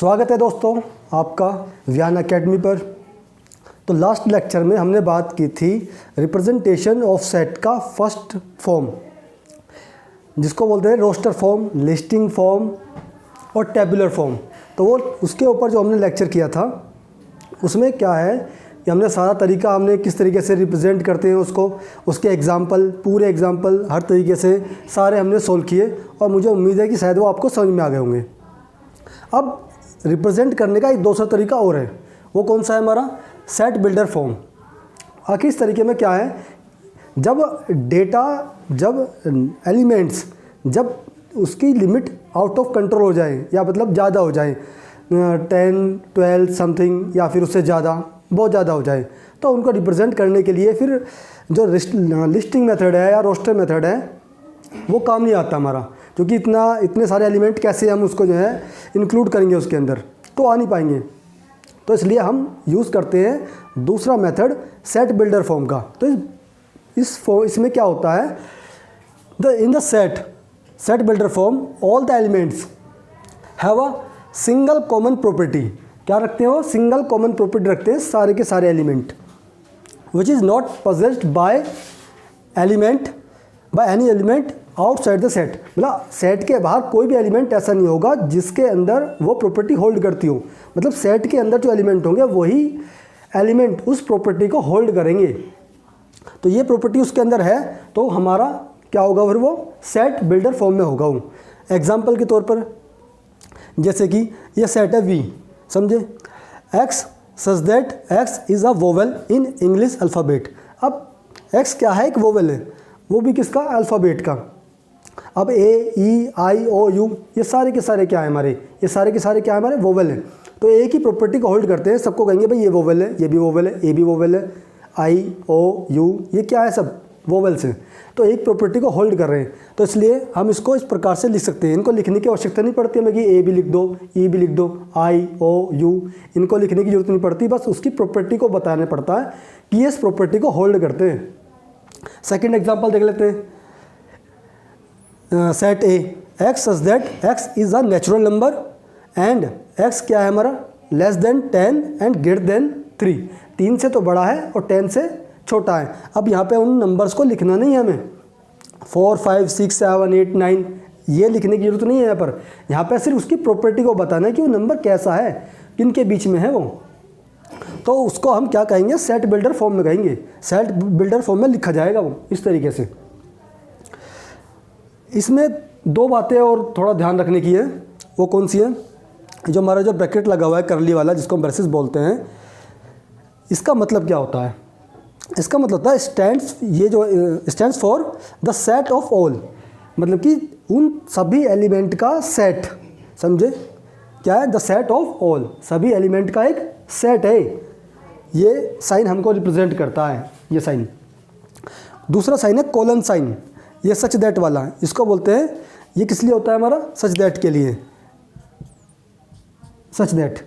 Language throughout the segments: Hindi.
स्वागत है दोस्तों आपका व्यान एकेडमी पर। तो लास्ट लेक्चर में हमने बात की थी रिप्रेजेंटेशन ऑफ सेट का फर्स्ट फॉर्म, जिसको बोलते हैं रोस्टर फॉर्म, लिस्टिंग फॉर्म और टेबुलर फॉर्म। तो वो उसके ऊपर जो हमने लेक्चर किया था उसमें क्या है कि हमने सारा तरीका, हमने किस तरीके से रिप्रेजेंट करते हैं उसको, उसके एग्जाम्पल, पूरे एग्जाम्पल हर तरीके से सारे हमने सोल्व किए और मुझे उम्मीद है कि शायद वो आपको समझ में आ गए होंगे। अब रिप्रेजेंट करने का एक दूसरा तरीका और है, वो कौन सा है हमारा सेट बिल्डर फॉर्म। आखिर इस तरीके में क्या है, जब डेटा, जब एलिमेंट्स, जब उसकी लिमिट आउट ऑफ कंट्रोल हो जाए या मतलब ज़्यादा हो जाए 10, 12 समथिंग या फिर उससे ज़्यादा, बहुत ज़्यादा हो जाए, तो उनको रिप्रेजेंट करने के लिए फिर जो लिस्टिंग मेथड है या रोस्टर मेथड है वो काम नहीं आता हमारा, क्योंकि इतने सारे एलिमेंट कैसे हम उसको जो है इंक्लूड करेंगे उसके अंदर, तो आ नहीं पाएंगे। तो इसलिए हम यूज़ करते हैं दूसरा मेथड सेट बिल्डर फॉर्म का। तो इसमें क्या होता है, in the set builder form all the elements have a single common property. क्या रखते हो, सिंगल कॉमन प्रॉपर्टी रखते हैं सारे के सारे element, which is not possessed by any element outside the set. मतलब सेट के बाहर कोई भी एलिमेंट ऐसा नहीं होगा जिसके अंदर वो प्रॉपर्टी होल्ड करती हो। मतलब सेट के अंदर जो एलिमेंट होंगे वही एलिमेंट उस प्रॉपर्टी को होल्ड करेंगे। तो ये प्रॉपर्टी उसके अंदर है तो हमारा क्या होगा, फिर वो सेट बिल्डर फॉर्म में होगा। वो एग्जाम्पल के तौर पर जैसे कि ये सेट है वी, समझे, x such that x is a vowel in English alphabet. अब एक्स क्या है, एक वोवेल है, वो भी किसका, अल्फ़ाबेट का। अब ए, ई, आई, ओ, यू, ये सारे के सारे क्या है हमारे, ये सारे के सारे क्या है हमारे, वोवेल है। तो एक ही प्रॉपर्टी को होल्ड करते हैं, सबको कहेंगे भाई ये वोवेल है, ये भी वोवेल है, ए भी वोवेल है, आई, ओ, यू, ये क्या है, सब वोवेल्स हैं। तो एक प्रॉपर्टी को होल्ड कर रहे हैं, तो इसलिए हम इसको इस प्रकार से लिख सकते हैं। इनको लिखने की आवश्यकता नहीं पड़ती हमें कि ए भी लिख दो, ई भी लिख दो, आई, ओ, यू, इनको लिखने की जरूरत नहीं पड़ती, बस उसकी प्रॉपर्टी को बताना पड़ता है कि इस प्रॉपर्टी को होल्ड करते हैं। सेकेंड एग्जाम्पल देख लेते हैं, set A, x such that x is a natural number and x क्या है हमारा, less than 10 and greater than 3। 3 से तो बड़ा है और 10 से छोटा है। अब यहाँ पे उन नंबर्स को लिखना नहीं है हमें, 4, 5, 6, 7, 8, 9 ये लिखने की जरूरत नहीं है यहाँ पर। यहाँ पे सिर्फ उसकी प्रॉपर्टी को बताना है कि वो नंबर कैसा है, किनके बीच में है वो। तो उसको हम क्या कहेंगे, सेट बिल्डर फॉर्म में कहेंगे, सेट बिल्डर फॉर्म में लिखा जाएगा वो इस तरीके से। इसमें दो बातें और थोड़ा ध्यान रखने की है, वो कौन सी है, जो हमारा जो ब्रैकेट लगा हुआ है करली वाला, जिसको हम ब्रेसेस बोलते हैं, इसका मतलब क्या होता है, इसका मतलब होता है stands for the set of all. मतलब कि उन सभी एलिमेंट का सेट, समझे, क्या है, द सेट ऑफ ऑल, सभी एलिमेंट का एक सेट है। ये साइन हमको रिप्रेजेंट करता है, ये साइन। दूसरा साइन है कोलन साइन, ये सच दैट वाला, इसको बोलते हैं, ये किस लिए होता है हमारा, सच दैट के लिए, सच दैट।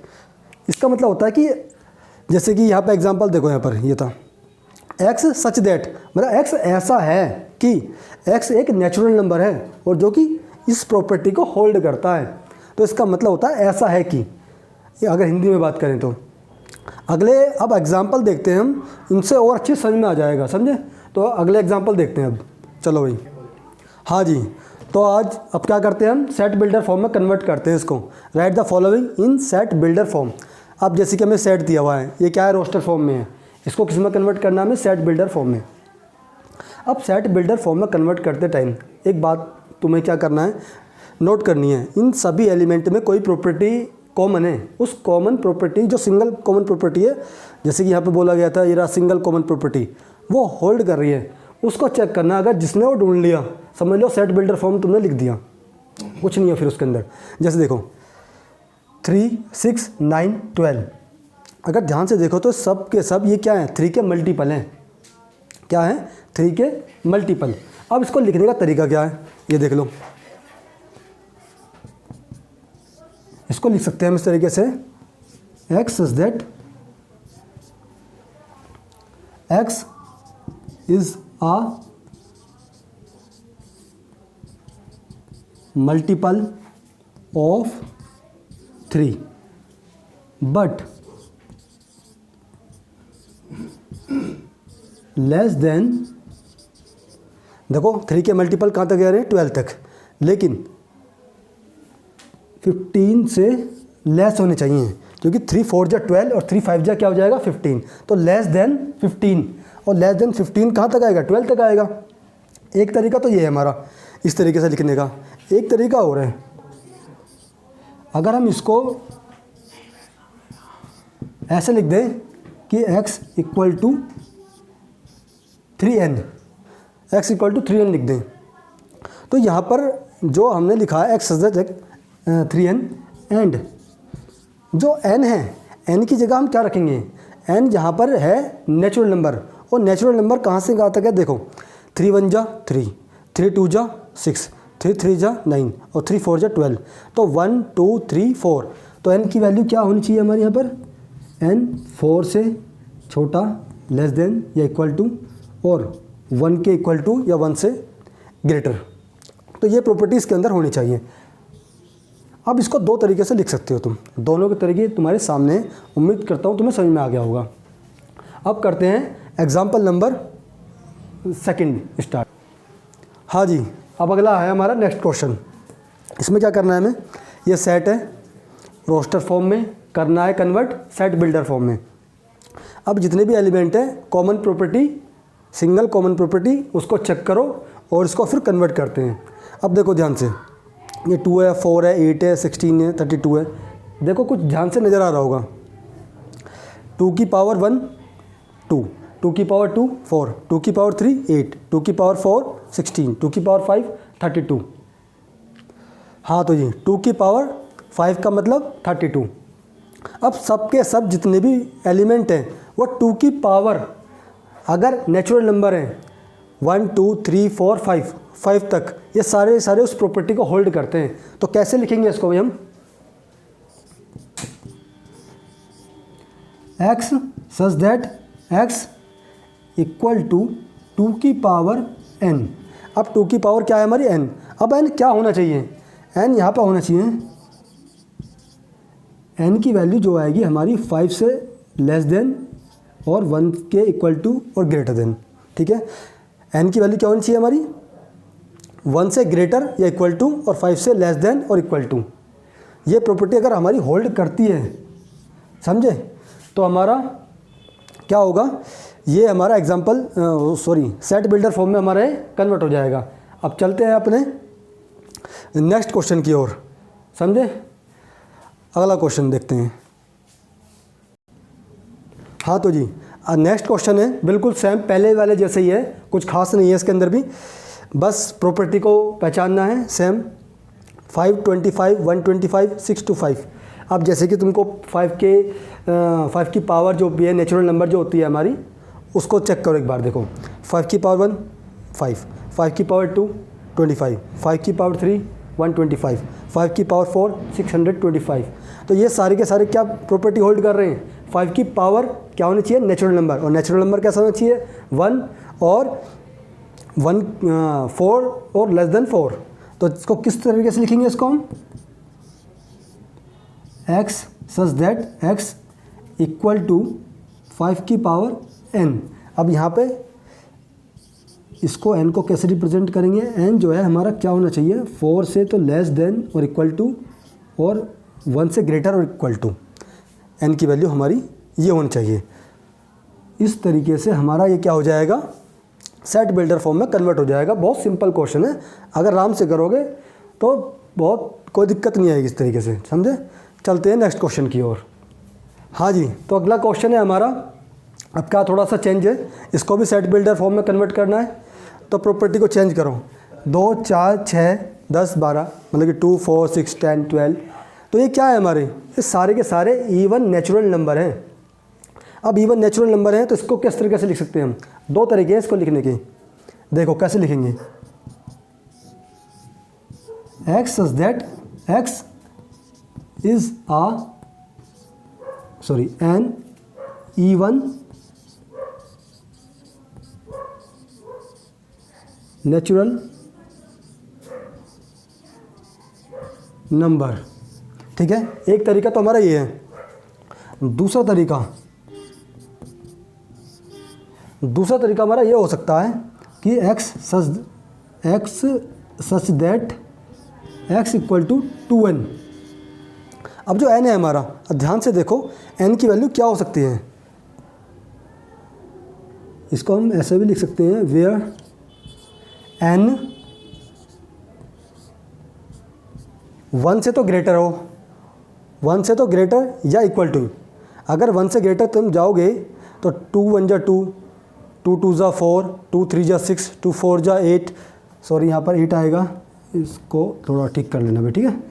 इसका मतलब होता है कि जैसे कि यहाँ पे एग्जांपल देखो, यहाँ पर ये था एक्स सच दैट, मतलब एक्स ऐसा है कि एक्स एक नेचुरल नंबर है और जो कि इस प्रॉपर्टी को होल्ड करता है। तो इसका मतलब होता है ऐसा है कि, अगर हिंदी में बात करें तो। अगले अब एग्जांपल देखते हैं हम, इनसे और अच्छे समझ में आ जाएगा, समझे। तो अगले एग्जांपल देखते हैं अब, चलो भाई। हाँ जी, तो आज अब क्या करते हैं हम, सेट बिल्डर फॉर्म में कन्वर्ट करते हैं इसको। Right the following in set builder form. अब जैसे कि हमें सेट दिया हुआ है, ये क्या है, रोस्टर फॉर्म में है, इसको किस में कन्वर्ट करना है हमें, सेट बिल्डर फॉर्म में। अब सेट बिल्डर फॉर्म में कन्वर्ट करते टाइम एक बात तुम्हें क्या करना है, नोट करनी है, इन सभी एलिमेंट में कोई प्रॉपर्टी कॉमन है। उस कॉमन प्रॉपर्टी, जो सिंगल कॉमन प्रॉपर्टी है, जैसे कि यहाँ पे बोला गया था ये रहा सिंगल कॉमन प्रॉपर्टी, वो होल्ड कर रही है, उसको चेक करना। अगर जिसने वो ढूंढ लिया, समझ लो सेट बिल्डर फॉर्म तुमने लिख दिया, कुछ नहीं है फिर उसके अंदर। जैसे देखो 3, 6, 9, 12, अगर ध्यान से देखो तो सब के सब ये क्या है, 3 के मल्टीपल हैं। क्या है, 3 के मल्टीपल। अब इसको लिखने का तरीका क्या है, ये देख लो, इसको लिख सकते हैं हम इस तरीके से, x is that x is a multiple of 3, but less than, देखो 3 के मल्टीपल कहाँ तक जा रहे हैं, 12 तक, लेकिन 15 से लेस होने चाहिए, क्योंकि 3 4 जा 12 और 3 5 जा क्या हो जाएगा 15, तो लेस देन 15, और लेस देन 15 कहाँ तक आएगा, 12 तक आएगा। एक तरीका तो ये है हमारा इस तरीके से लिखने का। एक तरीका और है, अगर हम इसको ऐसे लिख दें कि x equal to 3n, x equal to 3n लिख दें, तो यहाँ पर जो हमने लिखा है x इज 3n एंड जो n है, n की जगह हम क्या रखेंगे, n यहाँ पर है नेचुरल नंबर, और नेचुरल नंबर कहाँ से कहाँ तक है, देखो 3 1 जा 3, 3 2 जा 6, 3 3 जा 9 और 3 4 जा 12, तो 1 2 3 4, तो n की वैल्यू क्या होनी चाहिए हमारे यहाँ पर, n 4 से छोटा, लेस देन या इक्वल टू, और 1 के इक्वल टू या 1 से ग्रेटर, तो ये प्रॉपर्टीज़ के अंदर होनी चाहिए। अब इसको दो तरीके से लिख सकते हो तुम, दोनों के तरीके तुम्हारे सामने, उम्मीद करता हूँ तुम्हें समझ में आ गया होगा। अब करते हैं एग्जाम्पल नंबर 2 स्टार्ट। हाँ जी, अब अगला है हमारा नेक्स्ट क्वेश्चन। इसमें क्या करना है हमें, ये सेट है, रोस्टर फॉर्म में करना है कन्वर्ट सेट बिल्डर फॉर्म में। अब जितने भी एलिमेंट हैं, common property, single common property, उसको चेक करो और इसको फिर कन्वर्ट करते हैं। अब देखो ध्यान से, ये 2 है, 4 है, 8 है, 16 है, 32 है, देखो कुछ ध्यान से नज़र आ रहा होगा। 2 की पावर 1 2, 2 की पावर 2 4, 2 की पावर 3 8, 2 की पावर 4 16, 2 की पावर 5 32। हाँ तो जी 2 की पावर 5 का मतलब 32। अब सब के सब जितने भी एलिमेंट हैं वो 2 की पावर, अगर नेचुरल नंबर हैं 1 2 3 4 5 तक, ये सारे सारे उस प्रॉपर्टी को होल्ड करते हैं। तो कैसे लिखेंगे इसको भाई हम, x such that x equal to 2 की पावर n। अब 2 की पावर क्या है हमारी n, अब n क्या होना चाहिए, n यहाँ पर होना चाहिए, n की वैल्यू जो आएगी हमारी 5 से लेस देन और 1 के इक्वल टू और ग्रेटर देन। ठीक है, n की वैल्यू क्या होनी चाहिए हमारी, 1 से ग्रेटर या इक्वल टू और 5 से लेस देन और इक्वल टू। ये प्रॉपर्टी अगर हमारी होल्ड करती है, समझे, तो हमारा क्या होगा, ये हमारा एग्जाम्पल सेट बिल्डर फॉर्म में हमारा कन्वर्ट हो जाएगा। अब चलते हैं अपने नेक्स्ट क्वेश्चन की ओर, समझे। अगला क्वेश्चन देखते हैं। हाँ तो जी नेक्स्ट क्वेश्चन है बिल्कुल सेम पहले वाले जैसे ही है, कुछ खास नहीं है इसके अंदर भी, बस प्रॉपर्टी को पहचानना है। Same 5 25 125 6 to 5। अब जैसे कि तुमको 5 की पावर जो भी है, नेचुरल नंबर जो होती है हमारी, उसको चेक करो एक बार। देखो 5 की पावर 1 5, 5 की पावर 2 25, 5 की पावर 3 125, 5 की पावर 4 625। तो ये सारे के सारे क्या प्रॉपर्टी होल्ड कर रहे हैं, 5 की पावर क्या होनी चाहिए, नेचुरल नंबर, और नेचुरल नंबर कैसा होना चाहिए 1 और 4 और लेस देन 4। तो इसको किस तरीके से लिखेंगे इसको हम, x such that x equal to 5 की पावर n। अब यहाँ पे इसको n को कैसे रिप्रेजेंट करेंगे, n जो है हमारा क्या होना चाहिए, 4 से तो लेस देन और इक्वल टू और 1 से ग्रेटर और इक्वल टू, n की वैल्यू हमारी ये होनी चाहिए। इस तरीके से हमारा ये क्या हो जाएगा, सेट बिल्डर फॉर्म में कन्वर्ट हो जाएगा। बहुत सिंपल क्वेश्चन है, अगर आराम से करोगे तो बहुत कोई दिक्कत नहीं आएगी इस तरीके से, समझे। चलते हैं नेक्स्ट क्वेश्चन की ओर। हाँ जी, तो अगला क्वेश्चन है हमारा, अब क्या थोड़ा सा चेंज है, इसको भी सेट बिल्डर फॉर्म में कन्वर्ट करना है। तो प्रॉपर्टी को चेंज करो, 2 4 6 10 12, मतलब कि 2 4 6 10 12। तो ये क्या है हमारे, ये सारे के सारे इवन नेचुरल नंबर हैं। अब इवन नेचुरल नंबर हैं तो इसको किस तरीके से लिख सकते हैं हम, दो तरीके हैं इसको लिखने के। देखो कैसे लिखेंगे, x such that x is an even natural number. ठीक है, एक तरीका तो हमारा ये है। दूसरा तरीका हमारा ये हो सकता है कि x such that x equal to 2n। अब जो n है हमारा, अब ध्यान से देखो n की वैल्यू क्या हो सकती है। इसको हम ऐसे भी लिख सकते हैं, वेयर n 1 से तो ग्रेटर हो, 1 से तो ग्रेटर या इक्वल टू। अगर 1 से ग्रेटर तुम जाओगे तो 2 1 जा 2, 2 2 जा 4, 2 3 जा 6, 2 4 जा 8, सॉरी यहाँ पर 8 आएगा, इसको थोड़ा ठीक कर लेना भाई, ठीक है।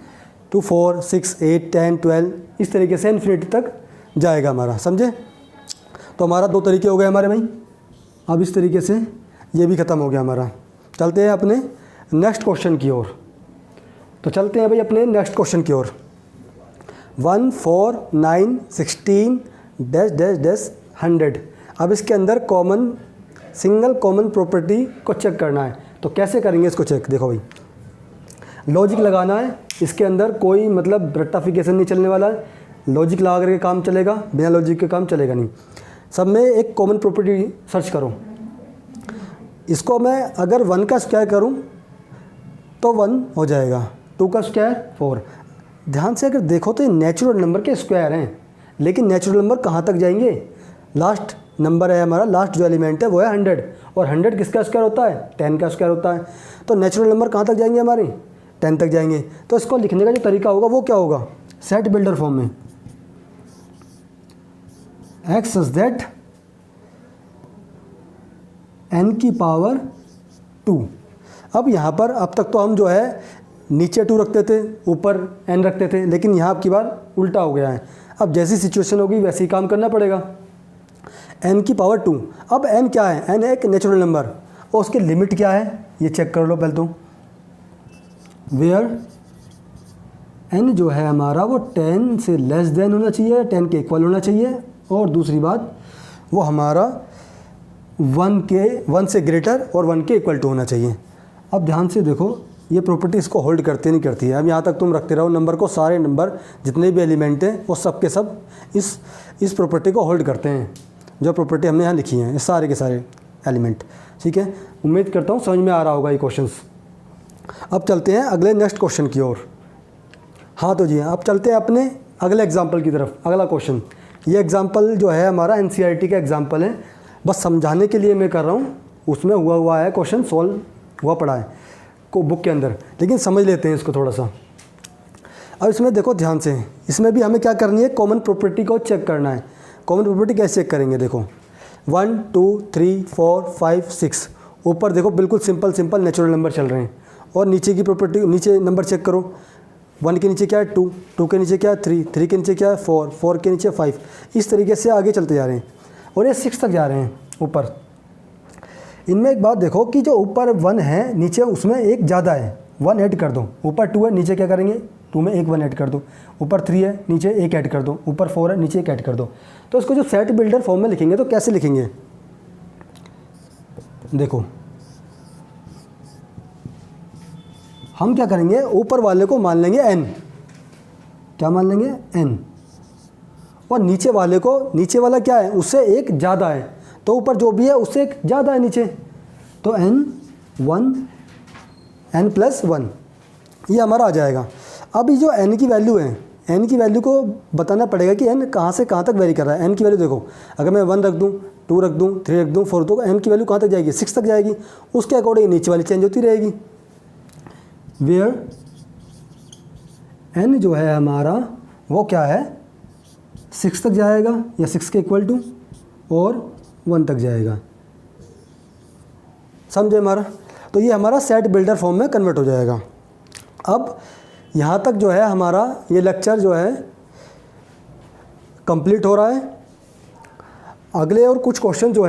2 4 6 8 10 12 इस तरीके से इन्फिनिटी तक जाएगा हमारा, समझे। तो हमारा 2 तरीके हो गए हमारे भाई। अब इस तरीके से ये भी ख़त्म हो गया हमारा। चलते हैं अपने नेक्स्ट क्वेश्चन की ओर। तो चलते हैं भाई अपने नेक्स्ट क्वेश्चन की ओर। 1 4 9 16 डैश डैश डैश 100। अब इसके अंदर सिंगल कॉमन प्रॉपर्टी को चेक करना है। तो कैसे करेंगे इसको चेक, देखो भाई, लॉजिक लगाना है। इसके अंदर कोई मतलब रेक्टिफिकेशन नहीं चलने वाला है, लॉजिक लगा करके काम चलेगा, बिना लॉजिक के काम चलेगा नहीं। सब में एक कॉमन प्रॉपर्टी सर्च करो। इसको मैं अगर 1 का स्क्वायर करूं तो 1 हो जाएगा, 2 का स्क्वायर 4। ध्यान से अगर देखो तो ये नेचुरल नंबर के स्क्वायर हैं, लेकिन नेचुरल नंबर कहाँ तक जाएंगे, लास्ट नंबर है हमारा, लास्ट जो एलिमेंट है वो है 100, और 100 किसका स्क्वायर होता है, 10 का स्क्वायर होता है। तो नेचुरल नंबर कहाँ तक जाएंगे हमारे, 10 तक जाएंगे। तो इसको लिखने का जो तरीका होगा वो क्या होगा, सेट बिल्डर फॉर्म में, x सच दैट n की पावर 2। अब यहाँ पर अब तक तो हम जो है नीचे 2 रखते थे, ऊपर n रखते थे, लेकिन यहाँ अब की बार उल्टा हो गया है। अब जैसी सिचुएशन होगी वैसे ही काम करना पड़ेगा। n की पावर 2। अब n क्या है, n एक नेचुरल नंबर, और उसकी लिमिट क्या है ये चेक कर लो पहले तो। वेयर n जो है हमारा वो 10 से लेस देन होना चाहिए, 10 के इक्वल होना चाहिए, और दूसरी बात वो हमारा 1 से ग्रेटर और 1 के इक्वल टू होना चाहिए। अब ध्यान से देखो ये प्रॉपर्टी इसको होल्ड करती नहीं करती है। अब यहाँ तक तुम रखते रहो नंबर को, सारे नंबर जितने भी एलिमेंट हैं वो सब के सब इस प्रॉपर्टी को होल्ड करते हैं, जो प्रॉपर्टी हमने यहाँ लिखी है, ये सारे के सारे एलिमेंट, ठीक है। उम्मीद करता हूँ समझ में आ रहा होगा ये क्वेश्चंस। अब चलते हैं अगले नेक्स्ट क्वेश्चन की ओर। हाँ तो जी अब चलते हैं अपने अगले एग्जाम्पल की तरफ। अगला क्वेश्चन, ये एग्जाम्पल जो है हमारा NCERT का एग्जाम्पल है, बस समझाने के लिए मैं कर रहा हूँ। उसमें हुआ है, क्वेश्चन सॉल्व हुआ पड़ा है को बुक के अंदर, लेकिन समझ लेते हैं इसको थोड़ा सा। अब इसमें देखो ध्यान से, इसमें भी हमें क्या करनी है, कॉमन प्रॉपर्टी को चेक करना है। कॉमन प्रॉपर्टी कैसे चेक करेंगे, देखो 1 2 3 4 5 6, ऊपर देखो बिल्कुल सिंपल नेचुरल नंबर चल रहे हैं, और नीचे की प्रॉपर्टी, नीचे नंबर चेक करो। 1 के नीचे क्या है 2, 2 के नीचे क्या है 3, 3 के नीचे क्या है 4, 4 के नीचे 5, इस तरीके से आगे चलते जा रहे हैं, और ये 6 तक जा रहे हैं ऊपर। इनमें एक बात देखो कि जो ऊपर 1 है नीचे उसमें एक ज़्यादा है, 1 ऐड कर दो। ऊपर 2 है, नीचे क्या करेंगे, 2 में एक 1 ऐड कर दो। ऊपर 3 है, नीचे एक ऐड कर दो। ऊपर 4 है, नीचे एक ऐड कर दो। तो इसको जो सेट बिल्डर फॉर्म में लिखेंगे तो कैसे लिखेंगे, देखो हम क्या करेंगे, ऊपर वाले को मान लेंगे n, क्या मान लेंगे n, और नीचे वाले को, नीचे वाला क्या है उससे एक ज़्यादा है, तो ऊपर जो भी है उससे एक ज़्यादा है नीचे, तो n प्लस 1 ये हमारा आ जाएगा। अब ये जो n की वैल्यू है, n की वैल्यू को बताना पड़ेगा कि n कहाँ से कहाँ तक वेरी कर रहा है। n की वैल्यू देखो, अगर मैं 1 रख दूँ, 2 रख दूँ, 3 रख दूँ, 4 रख दूँ, n की वैल्यू कहाँ तक जाएगी, 6 तक जाएगी। उसके अकॉर्डिंग नीचे वाली चेंज होती रहेगी। वेयर n जो है हमारा वो क्या है, 6 तक जाएगा या 6 के इक्वल टू, और 1 तक जाएगा, समझे हमारा। तो ये हमारा सेट बिल्डर फॉर्म में कन्वर्ट हो जाएगा। अब यहाँ तक जो है हमारा ये लेक्चर जो है कंप्लीट हो रहा है। अगले और कुछ क्वेश्चन जो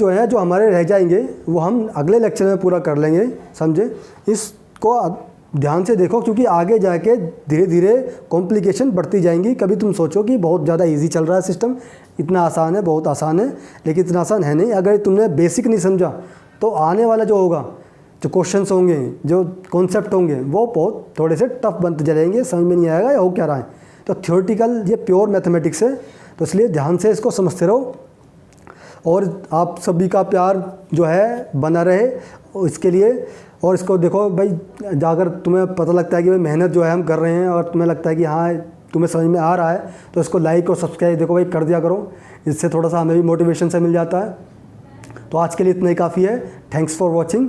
हैं जो हमारे रह जाएंगे वो हम अगले लेक्चर में पूरा कर लेंगे, समझे। इसको ध्यान से देखो, क्योंकि आगे जाके धीरे धीरे कॉम्प्लिकेशन बढ़ती जाएंगी। कभी तुम सोचो कि बहुत ज़्यादा इजी चल रहा है सिस्टम, इतना आसान है, बहुत आसान है, लेकिन इतना आसान है नहीं। अगर तुमने बेसिक नहीं समझा तो आने वाला जो होगा, जो क्वेश्चंस होंगे, जो कॉन्सेप्ट होंगे, वो बहुत थोड़े से टफ बनते चलेंगे, समझ में नहीं आएगा या हो क्या रहा है। तो थ्योरेटिकल ये प्योर मैथमेटिक्स है, तो इसलिए ध्यान से इसको समझते रहो और आप सभी का प्यार जो है बना रहे इसके लिए। और इसको देखो भाई, अगर तुम्हें पता लगता है कि भाई मेहनत जो है हम कर रहे हैं और तुम्हें लगता है कि हाँ तुम्हें समझ में आ रहा है, तो इसको लाइक और सब्सक्राइब देखो भाई कर दिया करो, इससे थोड़ा सा हमें भी मोटिवेशन से मिल जाता है। तो आज के लिए इतना ही काफ़ी है। Thanks for watching.